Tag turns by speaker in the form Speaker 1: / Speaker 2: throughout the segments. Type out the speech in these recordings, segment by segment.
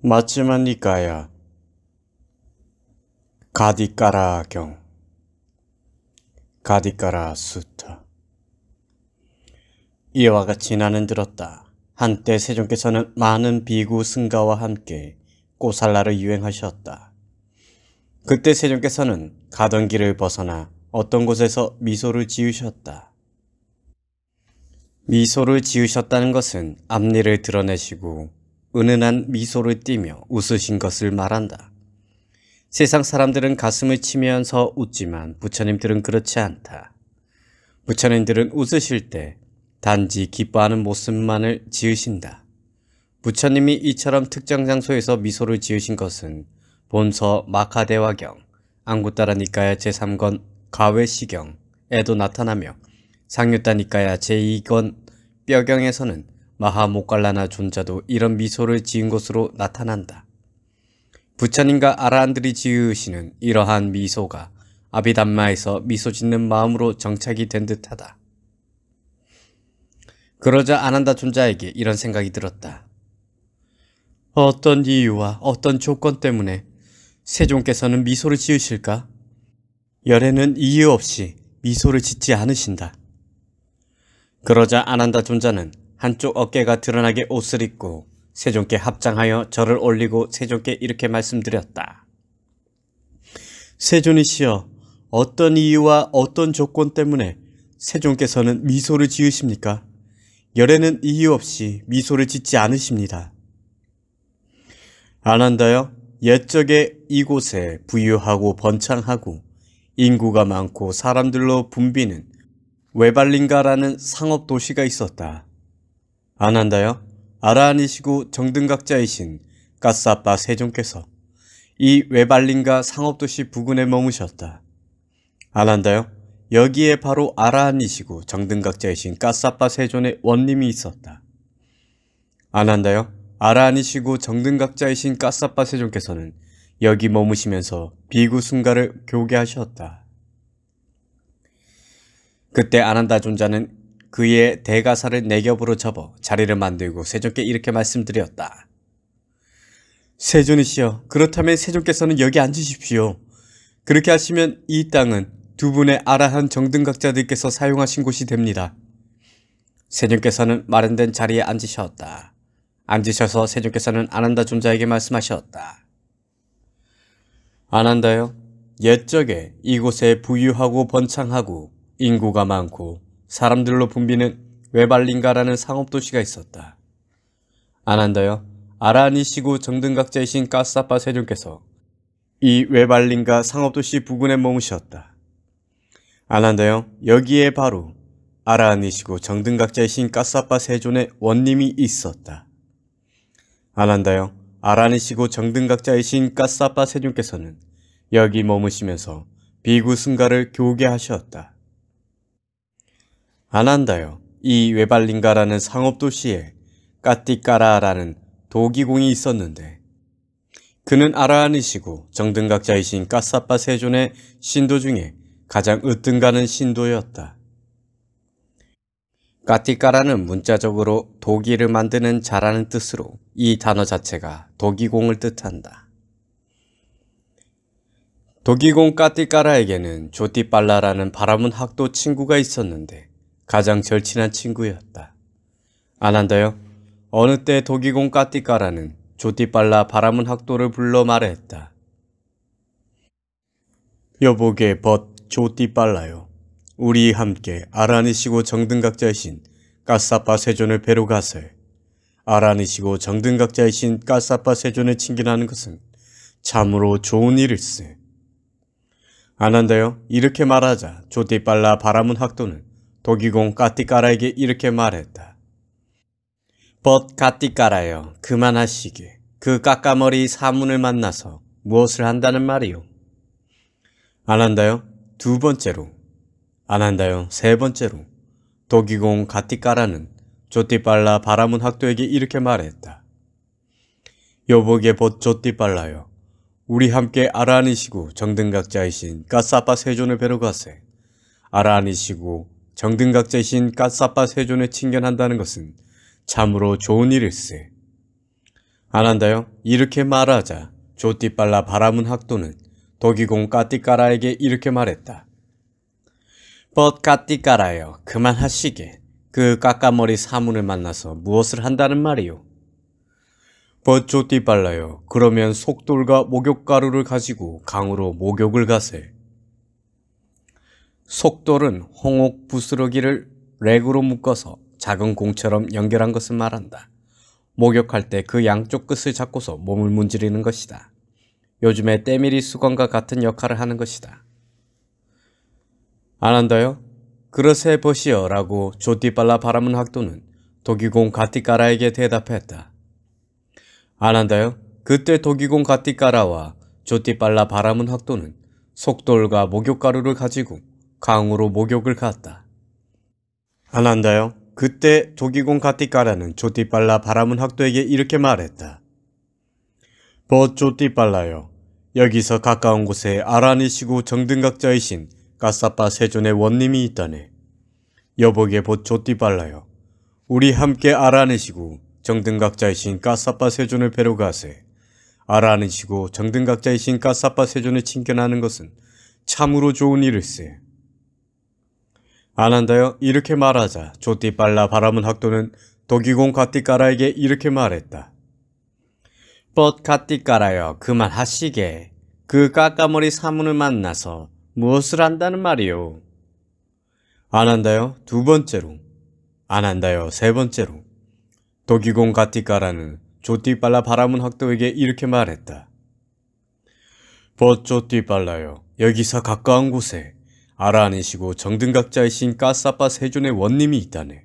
Speaker 1: 맞지만 니까야 가디까라 경 가디까라 수타. 이와 같이 나는 들었다. 한때 세종께서는 많은 비구 승가와 함께 꼬살라를 유행하셨다. 그때 세종께서는 가던 길을 벗어나 어떤 곳에서 미소를 지으셨다. 미소를 지으셨다는 것은 앞니를 드러내시고 은은한 미소를 띠며 웃으신 것을 말한다. 세상 사람들은 가슴을 치면서 웃지만 부처님들은 그렇지 않다. 부처님들은 웃으실 때 단지 기뻐하는 모습만을 지으신다. 부처님이 이처럼 특정 장소에서 미소를 지으신 것은 본서 마카대화경, 앙구따라 니까야 제3권 가외시경에도 나타나며 상유따 니까야 제2권 뼈경에서는 마하모갈라나 존자도 이런 미소를 지은 것으로 나타난다. 부처님과 아라한들이 지으시는 이러한 미소가 아비담마에서 미소 짓는 마음으로 정착이 된 듯하다. 그러자 아난다 존자에게 이런 생각이 들었다. 어떤 이유와 어떤 조건 때문에 세종께서는 미소를 지으실까? 열에는 이유 없이 미소를 짓지 않으신다. 그러자 아난다 존자는 한쪽 어깨가 드러나게 옷을 입고 세종께 합장하여 절을 올리고 세종께 이렇게 말씀드렸다. 세존이시여, 어떤 이유와 어떤 조건 때문에 세종께서는 미소를 지으십니까? 열에는 이유 없이 미소를 짓지 않으십니다. 아난다여, 옛적에 이곳에 부유하고 번창하고 인구가 많고 사람들로 붐비는 웨발링가라는 상업도시가 있었다. 아난다여, 아라한이시고 정등각자이신 까사빠 세종께서 이 웨발링가 상업도시 부근에 머무셨다. 아난다여, 여기에 바로 아라한이시고 정등각자이신 까사빠 세존의 원님이 있었다. 아난다여, 아라한이시고 정등각자이신 까사빠 세종께서는 여기 머무시면서 비구승가를 교계하셨다. 그때 아난다 존자는 그의 대가사를 네 겹으로 접어 자리를 만들고 세종께 이렇게 말씀드렸다. 세존이시여, 그렇다면 세종께서는 여기 앉으십시오. 그렇게 하시면 이 땅은 두 분의 아라한 정등각자들께서 사용하신 곳이 됩니다. 세종께서는 마련된 자리에 앉으셨다. 앉으셔서 세종께서는 아난다 존자에게 말씀하셨다. 아난다여, 옛적에 이곳에 부유하고 번창하고 인구가 많고 사람들로 붐비는 웨발링가라는 상업도시가 있었다. 아난다여, 아라한이시고 정등각자이신 까사빠 세종께서 이 웨발링가 상업도시 부근에 머무셨다. 아난다여, 여기에 바로 아라한이시고 정등각자이신 까사빠 세존의 원님이 있었다. 아난다여, 아라한이시고 정등각자이신 까사빠 세종께서는 여기 머무시면서 비구승가를 교계하셨다. 아난다여, 이 웨발링가라는 상업도시에 까띠까라라는 도기공이 있었는데 그는 아라한이시고 정등각자이신 까사빠 세존의 신도 중에 가장 으뜸가는 신도였다. 까띠까라는 문자적으로 도기를 만드는 자라는 뜻으로 이 단어 자체가 도기공을 뜻한다. 도기공 까띠까라에게는 조띠빨라라는 바라문 학도 친구가 있었는데 가장 절친한 친구였다. 아난다여, 어느 때 도기공 까띠까라는 조띠빨라 바라문 학도를 불러 말했다. 여보게 벗 조띠빨라요. 우리 함께 아라한이시고 정등각자이신 까사빠 세존을 뵈러 가세. 아라한이시고 정등각자이신 까사빠 세존을 친견하는 것은 참으로 좋은 일일세. 아난다여, 이렇게 말하자 조띠빨라 바라문 학도는 도기공 까띠까라에게 이렇게 말했다. 벗 까띠까라여, 그만하시게. 그 까까머리 사문을 만나서 무엇을 한다는 말이오? 아난다여, 두 번째로. 아난다여, 세 번째로. 도기공 까띠까라는 조띠빨라 바라문 학도에게 이렇게 말했다. 여보게 벗 조띠빨라여, 우리 함께 아라한이시고 정등각자이신 까사빠 세존을 뵈러 가세. 아라한이시고 정등각자이신 까사빠 세존을 친견한다는 것은 참으로 좋은 일일세. 안 한다요? 이렇게 말하자 조띠빨라 바라문 학도는 도기공 까띠까라에게 이렇게 말했다. 벗 까띠까라여 그만하시게. 그 까까머리 사문을 만나서 무엇을 한다는 말이오? 벗 조띠빨라여 그러면 속돌과 목욕가루를 가지고 강으로 목욕을 가세. 속돌은 홍옥 부스러기를 렉으로 묶어서 작은 공처럼 연결한 것을 말한다. 목욕할 때 그 양쪽 끝을 잡고서 몸을 문지르는 것이다. 요즘에 때밀이 수건과 같은 역할을 하는 것이다. 안 한다요? 그러세 보시오 라고 조띠빨라 바라문 학도는 도기공 가띠까라에게 대답했다. 안 한다요? 그때 도기공 가띠까라와 조띠빨라 바라문 학도는 속돌과 목욕가루를 가지고 강으로 목욕을 갔다. 안 한다요? 그때 도기공 가띠까라는 조띠빨라 바라문 학도에게 이렇게 말했다. 벗 조띠빨라요. 여기서 가까운 곳에 아란이시고 정등각자이신 까사빠 세존의 원님이 있다네. 여보게 벗 조띠빨라요. 우리 함께 아란이시고 정등각자이신 까사빠 세존을 뵈러 가세. 아란이시고 정등각자이신 까사빠 세존을 친견하는 것은 참으로 좋은 일일세. 안 한다요? 이렇게 말하자 조띠빨라 바라문 학도는 도기공 가띠까라에게 이렇게 말했다. 벗 가띠까라여 그만하시게. 그 까까머리 사문을 만나서 무엇을 한다는 말이오? 안 한다요? 두 번째로. 안 한다요? 세 번째로. 도기공 가띠까라는 조띠빨라 바라문 학도에게 이렇게 말했다. 벗 조띠빨라여 여기서 가까운 곳에 아란이시고 정등각자이신 까사빠 세존의 원님이 있다네.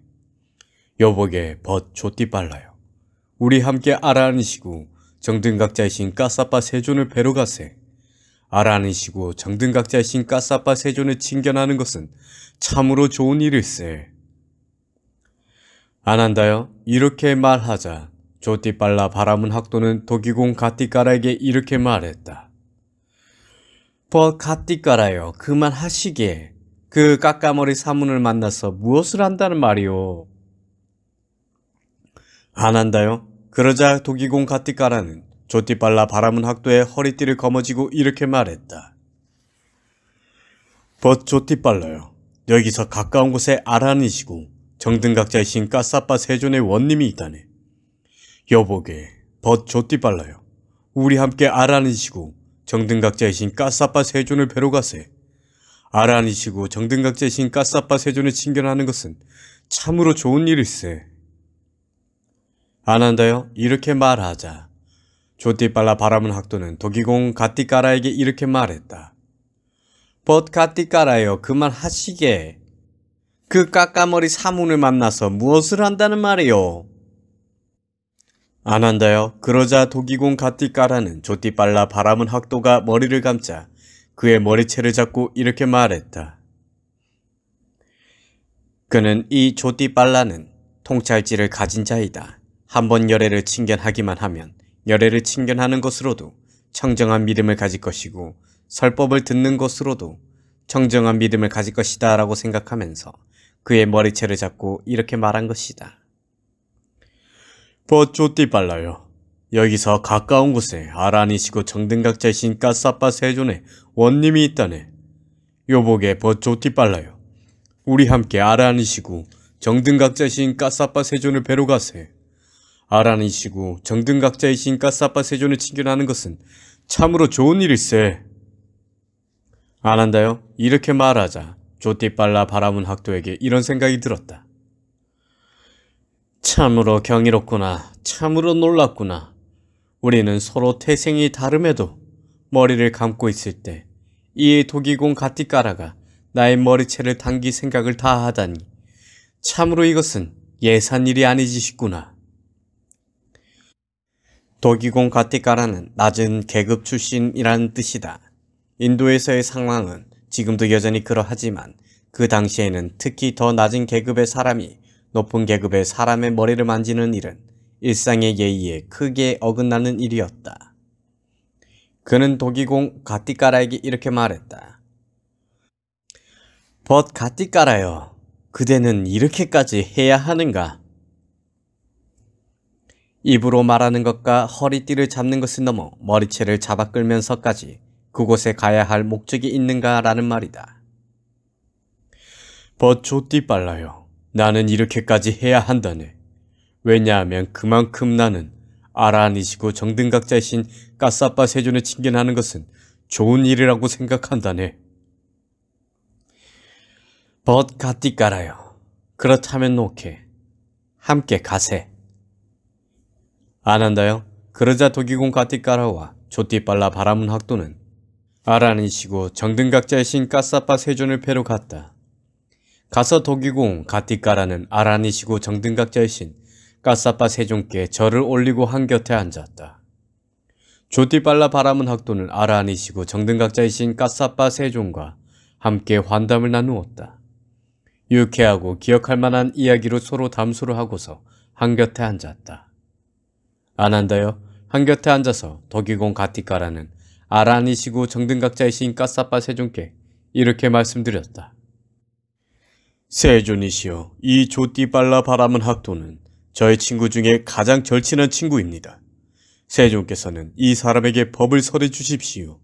Speaker 1: 여보게 벗 조띠빨라요. 우리 함께 아란이시고 정등각자이신 까사빠 세존을 뵈러 가세. 아란이시고 정등각자이신 까사빠 세존을 친견하는 것은 참으로 좋은 일일세. 안 한다요? 이렇게 말하자 조띠빨라 바라문 학도는 도기공 가띠까라에게 이렇게 말했다. 벗 가띠까라여 그만하시게. 그 까까머리 사문을 만나서 무엇을 한다는 말이오? 안 한다요? 그러자 도기공 가띠까라는 조띠빨라 바라문 학도의 허리띠를 거머쥐고 이렇게 말했다. 벗 조띠빨라요. 여기서 가까운 곳에 아란이시고 정등각자이신 까사빠 세존의 원님이 있다네. 여보게 벗 조띠빨라요. 우리 함께 아란이시고 정등각자이신 까사빠 세존을 뵈러 가세. 아란이시고 정등각자이신 까사빠 세존을 친견하는 것은 참으로 좋은 일일세. 안 한다요? 이렇게 말하자 조띠빨라 바라문 학도는 도기공 가띠까라에게 이렇게 말했다. 벗 가띠까라여 그만하시게. 그 까까머리 사문을 만나서 무엇을 한다는 말이오? 안 한다요? 그러자 도기공 가띠까라는 조띠빨라 바라문 학도가 머리를 감자 그의 머리채를 잡고 이렇게 말했다. 그는 이 조띠빨라는 통찰지를 가진 자이다. 한번 열애를 친견하기만 하면 열애를 친견하는 것으로도 청정한 믿음을 가질 것이고 설법을 듣는 것으로도 청정한 믿음을 가질 것이다 라고 생각하면서 그의 머리채를 잡고 이렇게 말한 것이다. 벗 조띠빨라요. 여기서 가까운 곳에 아란이시고 정등각자이신 까사빠 세존의 원님이 있다네. 요복에 벗 조띠빨라요. 우리 함께 아란이시고 정등각자이신 까사빠 세존을 뵈러 가세. 아란이시고 정등각자이신 까사빠 세존을 친견하는 것은 참으로 좋은 일일세. 안 한다요? 이렇게 말하자 조띠빨라 바라문 학도에게 이런 생각이 들었다. 참으로 경이롭구나. 참으로 놀랍구나. 우리는 서로 태생이 다름에도 머리를 감고 있을 때 이 도기공 가띠까라가 나의 머리채를 당길 생각을 다 하다니 참으로 이것은 예산일이 아니지 싶구나. 도기공 가띠까라는 낮은 계급 출신이라는 뜻이다. 인도에서의 상황은 지금도 여전히 그러하지만 그 당시에는 특히 더 낮은 계급의 사람이 높은 계급의 사람의 머리를 만지는 일은 일상의 예의에 크게 어긋나는 일이었다. 그는 도기공 가띠까라에게 이렇게 말했다. 벗 가띠까라여, 그대는 이렇게까지 해야 하는가? 입으로 말하는 것과 허리띠를 잡는 것을 넘어 머리채를 잡아 끌면서까지 그곳에 가야 할 목적이 있는가라는 말이다. 버조띠 빨라요. 나는 이렇게까지 해야 한다네. 왜냐하면 그만큼 나는 아라니시고 정등각자이신 까싸빠 세존을 칭견하는 것은 좋은 일이라고 생각한다네. 벗 가띠 깔아요. 그렇다면 오케이. 함께 가세. 안 한다요? 그러자 도기공 가띠 깔아와 조띠 빨라 바라문 학도는 아라니시고 정등각자이신 까싸빠 세존을 뵈러 갔다. 가서 도기공 가띠 깔아는 아라니시고 정등각자이신 까싸빠 세존께 절을 올리고 한곁에 앉았다. 조띠 빨라 바라문 학도는 아라니시고 정등각자이신 까싸빠 세존과 함께 환담을 나누었다. 유쾌하고 기억할 만한 이야기로 서로 담소를 하고서 한곁에 앉았다. 안 한다요? 한곁에 앉아서 도기공 가띠까라는 아라니시고 정등각자이신 까싸빠 세존께 이렇게 말씀드렸다. 세존이시여, 이 조띠빨라 바라문 학도는 저의 친구 중에 가장 절친한 친구입니다. 세존께서는 이 사람에게 법을 설해 주십시오.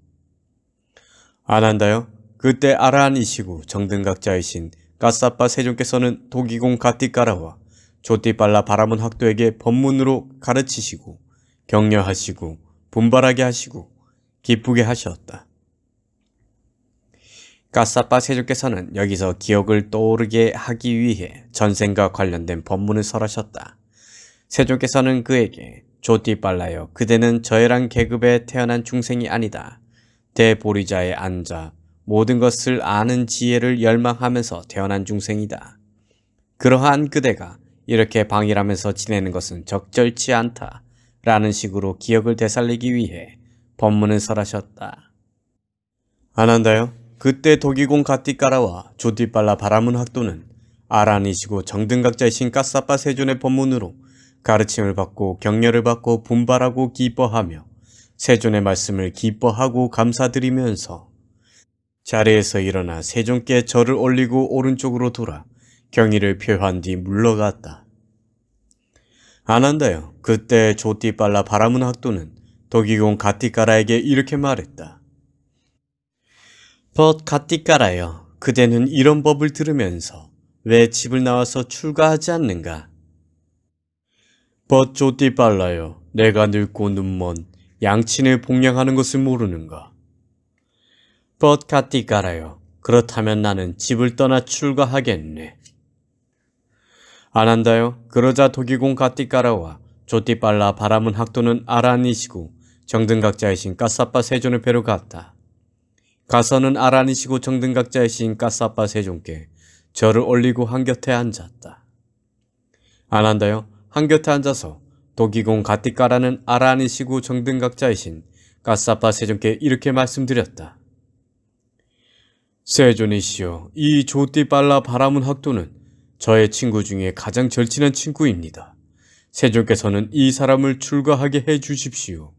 Speaker 1: 안 한다요? 그때 아라니시고 정등각자이신 까싸빠 세존께서는 도기공 가띠까라와 조띠빨라 바라문 학도에게 법문으로 가르치시고 격려하시고 분발하게 하시고 기쁘게 하셨다. 까싸빠 세존께서는 여기서 기억을 떠오르게 하기 위해 전생과 관련된 법문을 설하셨다. 세존께서는 그에게 조띠빨라여, 그대는 저해랑 계급에 태어난 중생이 아니다. 대보리자에 앉아 모든 것을 아는 지혜를 열망하면서 태어난 중생이다. 그러한 그대가 이렇게 방일하면서 지내는 것은 적절치 않다. 라는 식으로 기억을 되살리기 위해 법문을 설하셨다. 안 한다요? 그때 도기공 가띠까라와 조띠빨라 바라문 학도는 아라니시고 정등각자이신 까싸빠 세존의 법문으로 가르침을 받고 격려를 받고 분발하고 기뻐하며 세존의 말씀을 기뻐하고 감사드리면서 자리에서 일어나 세존께 절을 올리고 오른쪽으로 돌아 경의를 표한 뒤 물러갔다. 안 한다요. 그때 조띠빨라 바라문 학도는 도기공 가띠까라에게 이렇게 말했다. 벗 가띠까라여, 그대는 이런 법을 들으면서 왜 집을 나와서 출가하지 않는가? 벗 조띠빨라여, 내가 늙고 눈먼 양친을 복양하는 것을 모르는가? 벗 가띠까라여, 그렇다면 나는 집을 떠나 출가하겠네. 안 한다요? 그러자 도기공 가띠까라와 조띠빨라 바라문 학도는 아라니시고 정등각자이신 까싸빠 세존을 뵈러 갔다. 가서는 아라니시고 정등각자이신 까싸빠 세존께 절을 올리고 한곁에 앉았다. 안 한다요? 한곁에 앉아서 도기공 가띠까라는 아라니시고 정등각자이신 까싸빠 세존께 이렇게 말씀드렸다. 세존이시여, 이 조띠빨라 바라문 학도는 저의 친구 중에 가장 절친한 친구입니다. 세존께서는 이 사람을 출가하게 해 주십시오.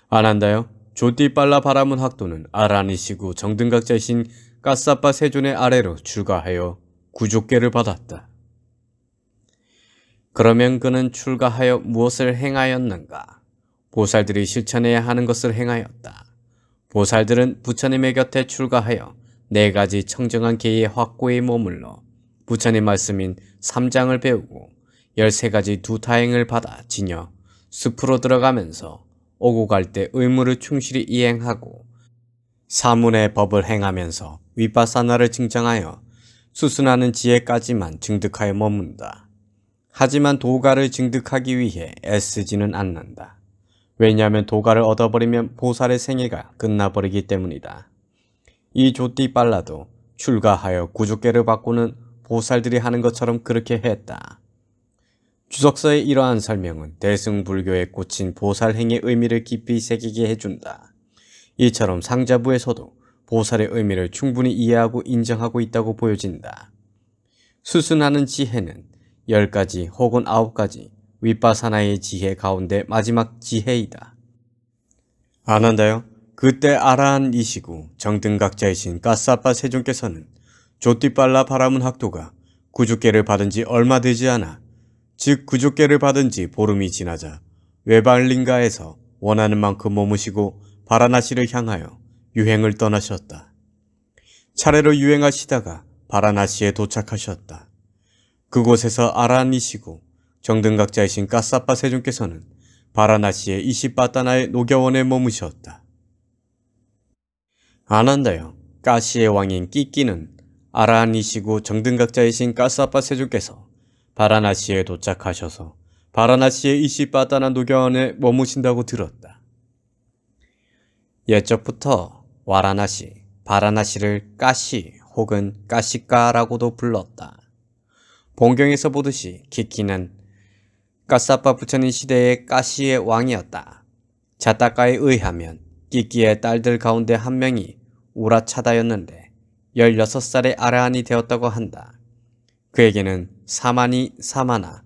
Speaker 1: 안 한다요? 조띠빨라 바라문 학도는 아라니시고 정등각자이신 까싸빠 세존의 아래로 출가하여 구족계를 받았다. 그러면 그는 출가하여 무엇을 행하였는가? 보살들이 실천해야 하는 것을 행하였다. 보살들은 부처님의 곁에 출가하여 4가지 청정한 계의 확고에 머물러 부처님 말씀인 3장을 배우고 13가지 두타행을 받아 지녀 숲으로 들어가면서 오고 갈 때 의무를 충실히 이행하고 사문의 법을 행하면서 위파사나를 증정하여 수순하는 지혜까지만 증득하여 머문다. 하지만 도가를 증득하기 위해 애쓰지는 않는다. 왜냐하면 도가를 얻어버리면 보살의 생애가 끝나버리기 때문이다. 이 조띠빨라도 출가하여 구족계를 받고는 보살들이 하는 것처럼 그렇게 했다. 주석서의 이러한 설명은 대승불교에 꽂힌 보살행의 의미를 깊이 새기게 해준다. 이처럼 상자부에서도 보살의 의미를 충분히 이해하고 인정하고 있다고 보여진다. 수순하는 지혜는 10가지 혹은 9가지 위파사나의 지혜 가운데 마지막 지혜이다. 안 한다요? 그때 아라한이시고 정등각자이신 까싸빠 세존께서는 조띠빨라 바라문 학도가 구족계를 받은 지 얼마 되지 않아 즉 구족계를 받은 지 보름이 지나자 외발린가에서 원하는 만큼 머무시고 바라나시를 향하여 유행을 떠나셨다. 차례로 유행하시다가 바라나시에 도착하셨다. 그곳에서 아라한이시고 정등각자이신 까사빠 세존께서는 바라나시의 이시바타나의 녹여원에 머무셨다. 아난다요, 까시의 왕인 끼끼는 아라한이시고 정등각자이신 까사빠 세존께서 바라나시에 도착하셔서 바라나시의 이시바타나 녹여원에 머무신다고 들었다. 옛적부터 와라나시, 바라나시를 까시 혹은 까시까라고도 불렀다. 본경에서 보듯이 키키는 까사빠 부처님 시대의 까시의 왕이었다. 자타카에 의하면 끼끼의 딸들 가운데 한 명이 우라차다였는데 16살의 아라한이 되었다고 한다. 그에게는 사마니 사마나,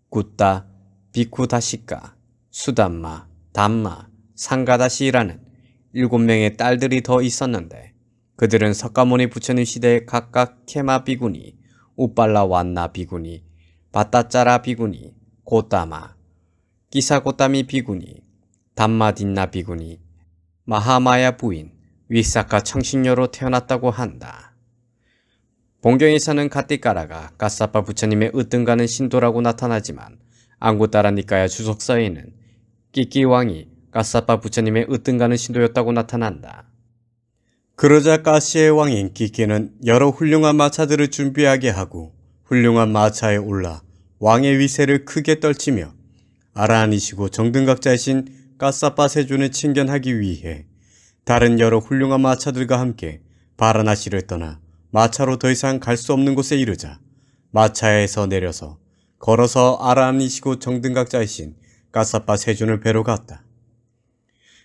Speaker 1: 굿다, 비쿠다시카, 수담마, 담마, 상가다시라는 7명의 딸들이 더 있었는데 그들은 석가모니 부처님 시대에 각각 케마 비구니, 우빨라 완나 비구니, 바따짜라 비구니, 고따마, 기사고따미 비구니, 담마딘나 비구니, 마하마야 부인, 위사카 청신녀로 태어났다고 한다. 본경에서는 가띠까라가 까사빠 부처님의 으뜸가는 신도라고 나타나지만 앙구따라니까야 주석서에는 끼끼왕이 까사빠 부처님의 으뜸가는 신도였다고 나타난다. 그러자 까시의 왕인 끼끼는 여러 훌륭한 마차들을 준비하게 하고 훌륭한 마차에 올라 왕의 위세를 크게 떨치며 아라한이시고 정등각자이신 까사빠 세존을 친견하기 위해 다른 여러 훌륭한 마차들과 함께 바라나시를 떠나 마차로 더 이상 갈 수 없는 곳에 이르자 마차에서 내려서 걸어서 아라한이시고 정등각자이신 까사빠 세존을 뵈러 갔다.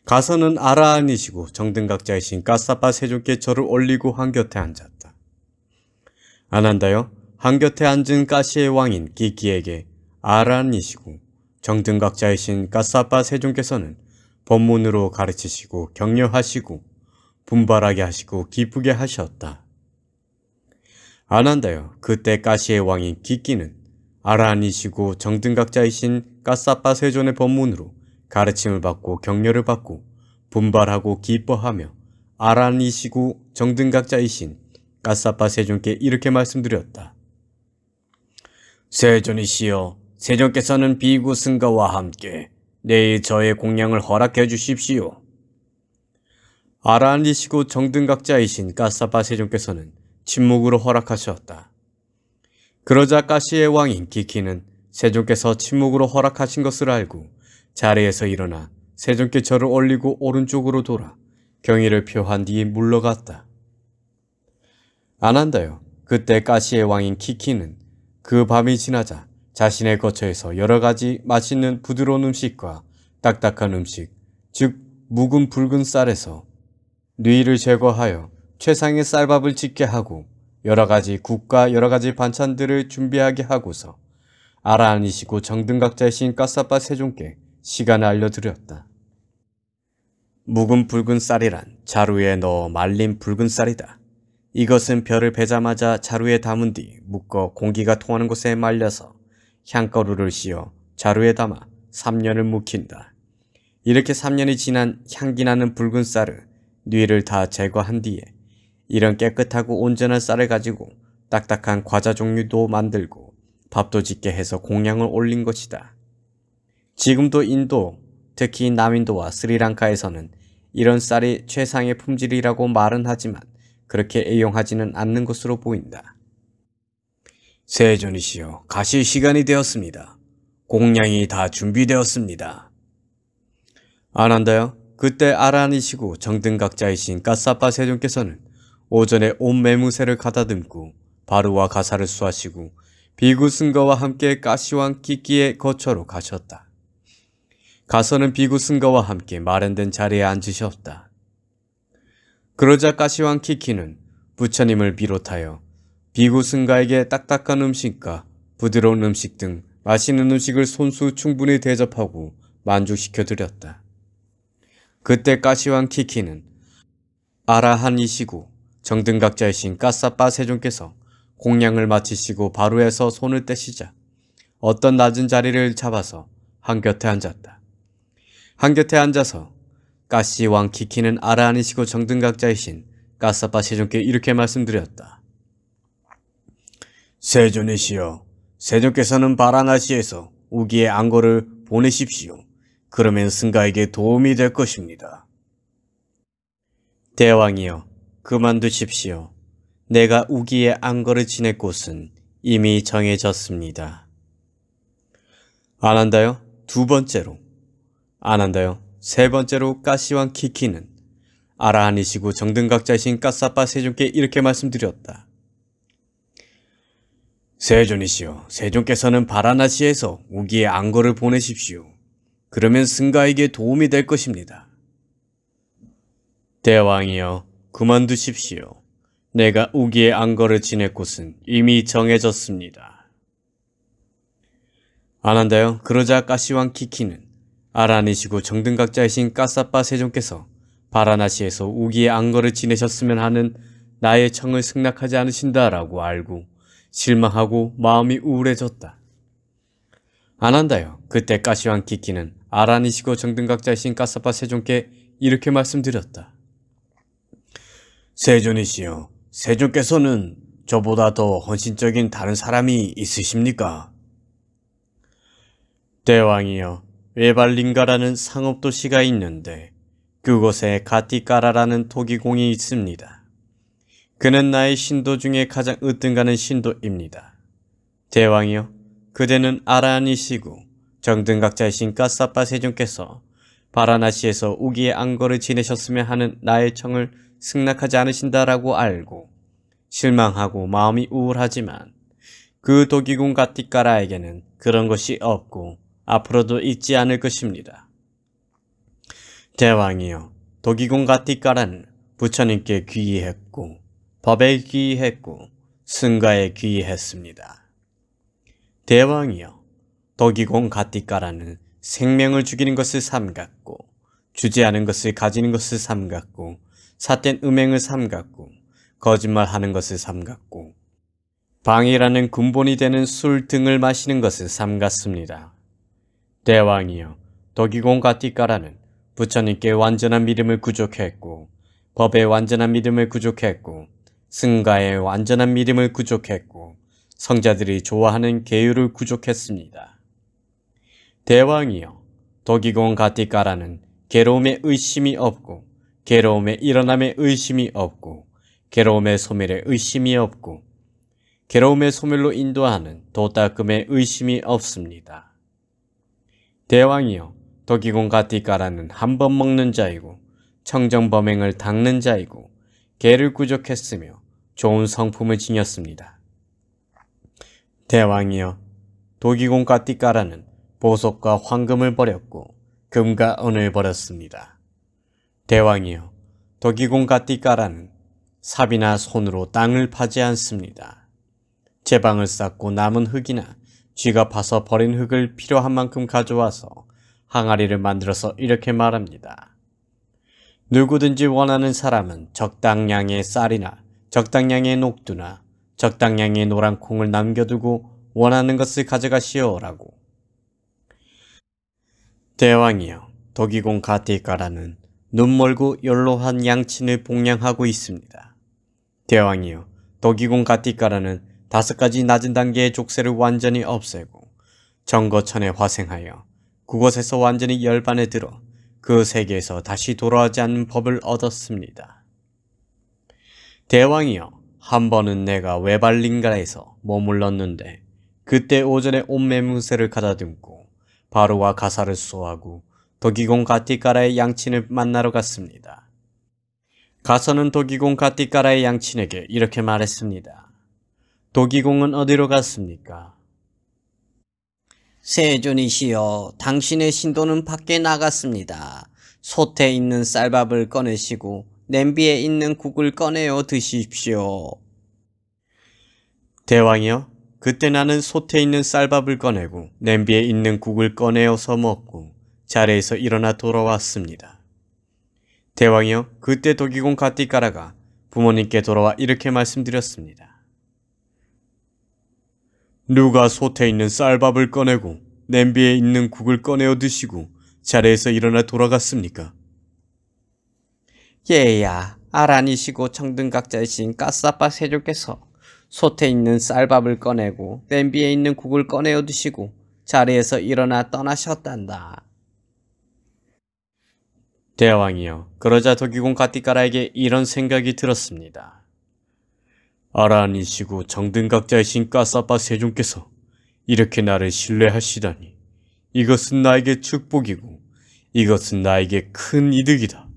Speaker 1: 가서는 아라한이시고 정등각자이신 까사빠 세존께 절을 올리고 한곁에 앉았다. 아난다요, 한곁에 앉은 까시의 왕인 끼끼에게 아라한이시고 정등각자이신 까사빠 세존께서는 법문으로 가르치시고 격려하시고 분발하게 하시고 기쁘게 하셨다. 아난다요, 그때 까시의 왕인 끼끼는 아라한이시고 정등각자이신 까사빠 세존의 법문으로 가르침을 받고 격려를 받고 분발하고 기뻐하며 아라한이시고 정등각자이신 까사빠 세존께 이렇게 말씀드렸다. 세존이시여, 세존께서는 비구 승가와 함께 내일 저의 공양을 허락해 주십시오. 아라한이시고 정등각자이신 까사빠 세존께서는 침묵으로 허락하셨다. 그러자 까시의 왕인 끼끼는 세존께서 침묵으로 허락하신 것을 알고 자리에서 일어나 세존께 절을 올리고 오른쪽으로 돌아 경의를 표한 뒤 물러갔다. 아난다요, 그때 까시의 왕인 끼끼는 그 밤이 지나자 자신의 거처에서 여러 가지 맛있는 부드러운 음식과 딱딱한 음식, 즉 묵은 붉은 쌀에서 뉘를 제거하여 최상의 쌀밥을 짓게 하고 여러 가지 국과 여러 가지 반찬들을 준비하게 하고서 아라한이시고 정등각자이신 까사빠 세존께 시간을 알려드렸다. 묵은 붉은 쌀이란 자루에 넣어 말린 붉은 쌀이다. 이것은 별을 베자마자 자루에 담은 뒤 묶어 공기가 통하는 곳에 말려서 향가루를 씌워 자루에 담아 3년을 묵힌다. 이렇게 3년이 지난 향기나는 붉은 쌀을 뉘를 다 제거한 뒤에 이런 깨끗하고 온전한 쌀을 가지고 딱딱한 과자 종류도 만들고 밥도 짓게 해서 공양을 올린 것이다. 지금도 인도, 특히 남인도와 스리랑카에서는 이런 쌀이 최상의 품질이라고 말은 하지만 그렇게 애용하지는 않는 것으로 보인다. 세존이시여, 가실 시간이 되었습니다. 공양이 다 준비되었습니다. 아난다요, 그때 아라한이시고 정등각자이신 까사빠 세존께서는 오전에 온 매무새를 가다듬고 바루와 가사를 수하시고 비구 승가와 함께 까시왕 끼끼의 거처로 가셨다. 가서는 비구 승가와 함께 마련된 자리에 앉으셨다. 그러자 까시왕 끼끼는 부처님을 비롯하여 비구 승가에게 딱딱한 음식과 부드러운 음식 등 맛있는 음식을 손수 충분히 대접하고 만족시켜드렸다. 그때 까시왕 끼끼는 아라한이시고 정등각자이신 까사빠 세존께서 공양을 마치시고 바루에서 손을 떼시자 어떤 낮은 자리를 잡아서 한곁에 앉았다. 한곁에 앉아서 가시왕 키키는 아라한이시고 정등각자이신 까사빠 세존께 이렇게 말씀드렸다. 세존이시여, 세존께서는 바라나시에서 우기의 안거를 보내십시오. 그러면 승가에게 도움이 될 것입니다. 대왕이여, 그만두십시오. 내가 우기의 안거를 지낼 곳은 이미 정해졌습니다. 안 한다요? 두 번째로. 안 한다요? 세 번째로 가시왕 키키는 아라한이시고 정등각자이신 까사빠 세존께 이렇게 말씀드렸다. 세존이시여, 세존께서는 바라나시에서 우기의 안거를 보내십시오. 그러면 승가에게 도움이 될 것입니다. 대왕이여, 그만두십시오. 내가 우기의 안거를 지낼 곳은 이미 정해졌습니다. 안 한다요? 그러자 가시왕 키키는 아라한이시고 정등각자이신 까사빠 세존께서 바라나시에서 우기의 안거를 지내셨으면 하는 나의 청을 승낙하지 않으신다라고 알고 실망하고 마음이 우울해졌다. 안 한다요. 그때 가시왕 키키는 아라한이시고 정등각자이신 까사빠 세존께 이렇게 말씀드렸다. 세존이시여, 세존께서는 저보다 더 헌신적인 다른 사람이 있으십니까? 대왕이여, 웨발링가라는 상업도시가 있는데 그곳에 가티까라라는 토기공이 있습니다. 그는 나의 신도 중에 가장 으뜸가는 신도입니다. 대왕이여, 그대는 아라한이시고 정등각자이신 까사빠 세존께서 바라나시에서 우기의 안거를 지내셨으면 하는 나의 청을 승낙하지 않으신다라고 알고 실망하고 마음이 우울하지만 그 도기공 가티까라에게는 그런 것이 없고 앞으로도 있지 않을 것입니다. 대왕이여, 도기공 가티까라는 부처님께 귀의했고 법에 귀의했고 승가에 귀의했습니다. 대왕이여, 도기공 가티까라는 생명을 죽이는 것을 삼갔고 주지 않은 것을 가지는 것을 삼갔고 삿된 음행을 삼갔고 거짓말하는 것을 삼갔고 방이라는 근본이 되는 술 등을 마시는 것을 삼갔습니다. 대왕이여, 도기공 가티까라는 부처님께 완전한 믿음을 구족했고 법에 완전한 믿음을 구족했고 승가에 완전한 믿음을 구족했고 성자들이 좋아하는 계율을 구족했습니다. 대왕이여, 도기공 가티까라는 괴로움에 의심이 없고 괴로움에 일어남에 의심이 없고 괴로움의 소멸에 의심이 없고 괴로움의 소멸로 인도하는 도닦음에 의심이 없습니다. 대왕이여, 도기공 가티까라는 한 번 먹는 자이고 청정범행을 닦는 자이고 계를 구족했으며 좋은 성품을 지녔습니다. 대왕이여, 도기공 가티까라는 보석과 황금을 버렸고 금과 은을 버렸습니다. 대왕이여, 도기공 가티까라는 삽이나 손으로 땅을 파지 않습니다. 제방을 쌓고 남은 흙이나 쥐가 파서 버린 흙을 필요한 만큼 가져와서 항아리를 만들어서 이렇게 말합니다. 누구든지 원하는 사람은 적당량의 쌀이나 적당량의 녹두나 적당량의 노란 콩을 남겨두고 원하는 것을 가져가시오라고. 대왕이여, 도기공 가티까라는 눈멀고 연로한 양친을 복양하고 있습니다. 대왕이여, 도기공 가티까라는 5가지 낮은 단계의 족쇄를 완전히 없애고 정거천에 화생하여 그곳에서 완전히 열반에 들어 그 세계에서 다시 돌아오지 않는 법을 얻었습니다. 대왕이여, 한 번은 내가 웨발링가에서 머물렀는데 그때 오전에 온매무새를 가다듬고 바로와 가사를 수호하고 도기공 가티까라의 양친을 만나러 갔습니다. 가서는 도기공 가티까라의 양친에게 이렇게 말했습니다. 도기공은 어디로 갔습니까?
Speaker 2: 세존이시여, 당신의 신도는 밖에 나갔습니다. 솥에 있는 쌀밥을 꺼내시고 냄비에 있는 국을 꺼내어 드십시오.
Speaker 1: 대왕이여, 그때 나는 솥에 있는 쌀밥을 꺼내고 냄비에 있는 국을 꺼내어서 먹고 자리에서 일어나 돌아왔습니다. 대왕이여, 그때 도기공 가티까라가 부모님께 돌아와 이렇게 말씀드렸습니다. 누가 솥에 있는 쌀밥을 꺼내고 냄비에 있는 국을 꺼내어 드시고 자리에서 일어나 돌아갔습니까?
Speaker 2: 얘야, 아란이시고 정등각자이신 가스아빠 세조께서 솥에 있는 쌀밥을 꺼내고 냄비에 있는 국을 꺼내어 드시고 자리에서 일어나 떠나셨단다.
Speaker 1: 대왕이여, 그러자 도기공 가티가라에게 이런 생각이 들었습니다. 아란이시고 정등각자이신 가스아빠 세종께서 이렇게 나를 신뢰하시다니 이것은 나에게 축복이고 이것은 나에게 큰 이득이다.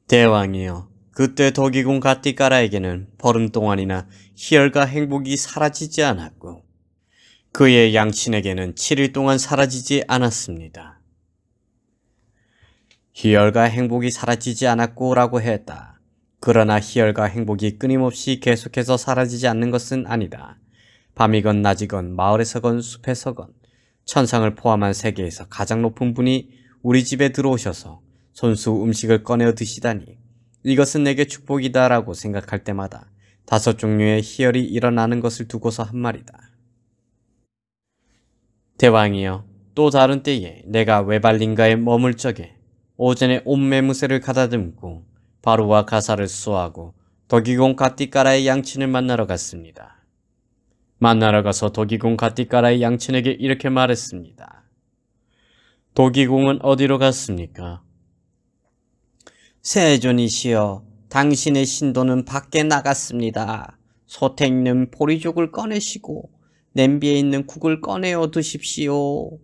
Speaker 2: 대왕이여, 그때 도기공 가티가라에게는 보름 동안이나 희열과 행복이 사라지지 않았고 그의 양친에게는 7일 동안 사라지지 않았습니다. 희열과 행복이 사라지지 않았고 라고 했다. 그러나 희열과 행복이 끊임없이 계속해서 사라지지 않는 것은 아니다. 밤이건 낮이건 마을에서건 숲에서건 천상을 포함한 세계에서 가장 높은 분이 우리 집에 들어오셔서 손수 음식을 꺼내어 드시다니 이것은 내게 축복이다 라고 생각할 때마다 5종류의 희열이 일어나는 것을 두고서 한 말이다. 대왕이여, 또 다른 때에 내가 외발린가에 머물 적에 오전에 옴매무새를 가다듬고 바루와 가사를 수호하고 도기공 가티가라의 양친을 만나러 갔습니다. 만나러 가서 도기공 가티가라의 양친에게 이렇게 말했습니다. 도기공은 어디로 갔습니까? 세존이시여, 당신의 신도는 밖에 나갔습니다. 솥에 있는 보리죽을 꺼내시고 냄비에 있는 국을 꺼내어 드십시오.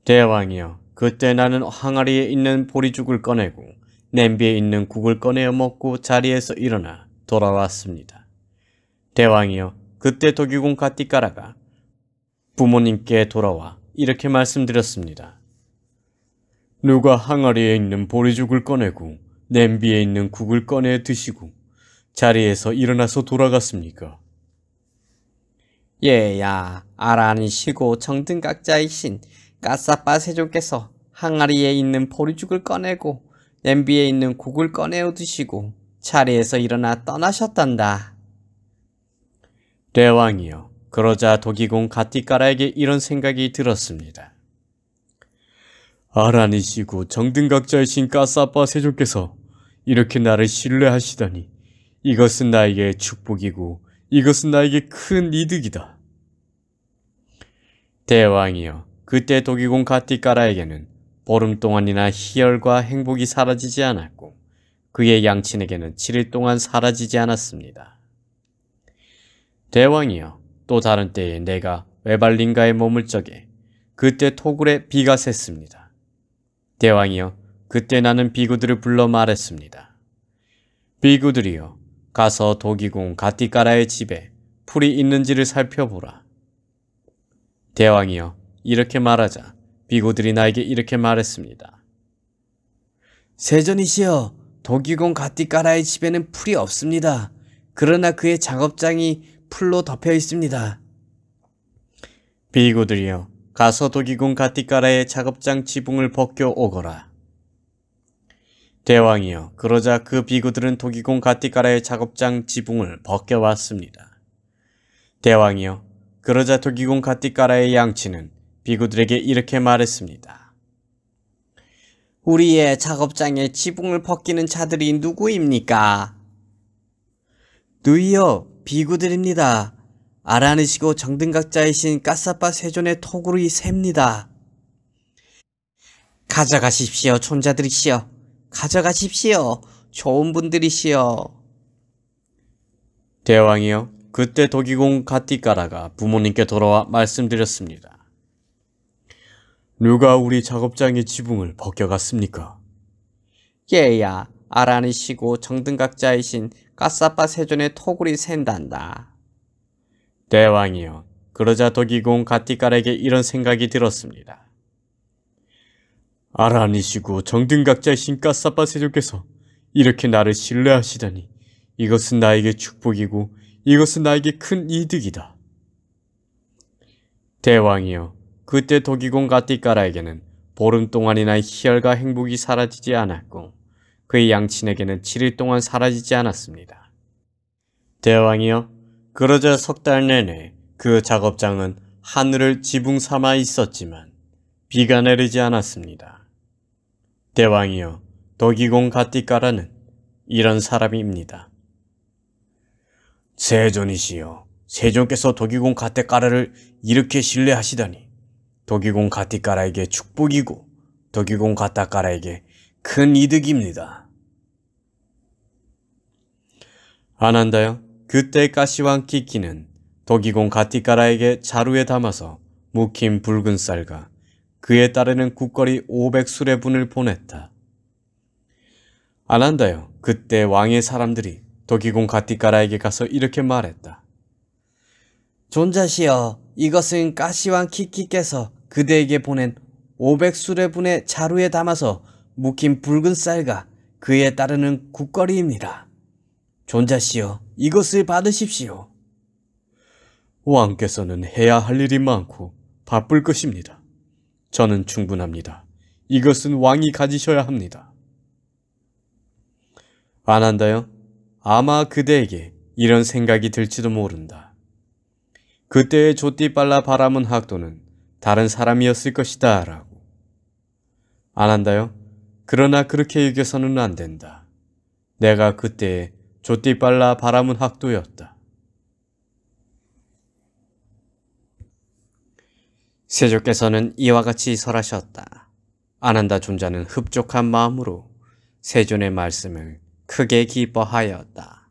Speaker 1: 대왕이여, 그때 나는 항아리에 있는 보리죽을 꺼내고 냄비에 있는 국을 꺼내어 먹고 자리에서 일어나 돌아왔습니다. 대왕이여, 그때 도기공 가티가라가 부모님께 돌아와 이렇게 말씀드렸습니다. 누가 항아리에 있는 보리죽을 꺼내고 냄비에 있는 국을 꺼내 드시고 자리에서 일어나서 돌아갔습니까?
Speaker 2: 얘야, 아란이시고 정등각자이신 가사빠 세조께서 항아리에 있는 보리죽을 꺼내고 냄비에 있는 국을 꺼내어 드시고 자리에서 일어나 떠나셨단다.
Speaker 1: 대왕이여, 그러자 도기공 가티가라에게 이런 생각이 들었습니다. 아란이시고 정등각자이신 가사빠 세조께서 이렇게 나를 신뢰하시다니 이것은 나에게 축복이고 이것은 나에게 큰 이득이다. 대왕이여, 그때 도기공 가티가라에게는 보름 동안이나 희열과 행복이 사라지지 않았고 그의 양친에게는 7일 동안 사라지지 않았습니다. 대왕이여, 또 다른 때에 내가 외발린가에 머물 적에 그때 토굴에 비가 샜습니다. 대왕이여, 그때 나는 비구들을 불러 말했습니다. 비구들이여, 가서 도기공 가티가라의 집에 풀이 있는지를 살펴보라. 대왕이여, 이렇게 말하자 비구들이 나에게 이렇게 말했습니다.
Speaker 2: 세존이시여, 도기공 가티가라의 집에는 풀이 없습니다. 그러나 그의 작업장이 풀로 덮여 있습니다.
Speaker 1: 비구들이여, 가서 도기공 가티가라의 작업장 지붕을 벗겨 오거라. 대왕이여, 그러자 그 비구들은 도기공 가티가라의 작업장 지붕을 벗겨 왔습니다. 대왕이여, 그러자 도기공 가티가라의 양치는 비구들에게 이렇게 말했습니다.
Speaker 2: 우리의 작업장의 지붕을 벗기는 자들이 누구입니까? 누이여, 비구들입니다. 아란이시고 정등각자이신 가사빠 세존의 토굴이 셉니다. 가져가십시오, 촌자들이시여. 가져가십시오, 좋은 분들이시여.
Speaker 1: 대왕이여, 그때 도기공 가티가라가 부모님께 돌아와 말씀드렸습니다. 누가 우리 작업장의 지붕을 벗겨갔습니까?
Speaker 2: 얘야, 아란이시고 정등각자이신 가사빠 세존의 토굴이 샌단다.
Speaker 1: 대왕이여, 그러자 도기공 가티가라에게 이런 생각이 들었습니다. 아란이시고 정등각자이신 가사빠 세조께서 이렇게 나를 신뢰하시다니 이것은 나에게 축복이고 이것은 나에게 큰 이득이다. 대왕이여, 그때 도기공 가티가라에게는 보름 동안이나 희열과 행복이 사라지지 않았고 그의 양친에게는 7일 동안 사라지지 않았습니다. 대왕이여,
Speaker 2: 그러자 석 달 내내 그 작업장은 하늘을 지붕 삼아 있었지만 비가 내리지 않았습니다. 대왕이여, 도기공 가띠까라는 이런 사람입니다. 세존이시여, 세존께서 도기공 가띠까라를 이렇게 신뢰하시다니 도기공 가띠까라에게 축복이고 도기공 가띠까라에게 큰 이득입니다. 아난다요, 그때 가시왕 키키는 도기공 가띠까라에게 자루에 담아서 묵힌 붉은 쌀과 그에 따르는 국거리 500수레분을 보냈다. 아난다요, 그때 왕의 사람들이 도기공 가띠까라에게 가서 이렇게 말했다. 존자시여, 이것은 가시왕 키키께서 그대에게 보낸 500수레분의 자루에 담아서 묵힌 붉은 쌀과 그에 따르는 국거리입니다. 존자시여, 이것을 받으십시오. 왕께서는 해야 할 일이 많고 바쁠 것입니다. 저는 충분합니다. 이것은 왕이 가지셔야 합니다. 아난다요, 아마 그대에게 이런 생각이 들지도 모른다. 그때의 조띠빨라 바라문 학도는 다른 사람이었을 것이다 라고. 아난다요, 그러나 그렇게 여겨서는 안 된다. 내가 그때의 조띠빨라 바라문 학도였다. 세조께서는 이와 같이 설하셨다. 아난다 존자는 흡족한 마음으로 세존의 말씀을 크게 기뻐하였다.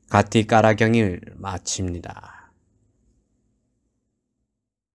Speaker 2: 가띠까라경을 마칩니다.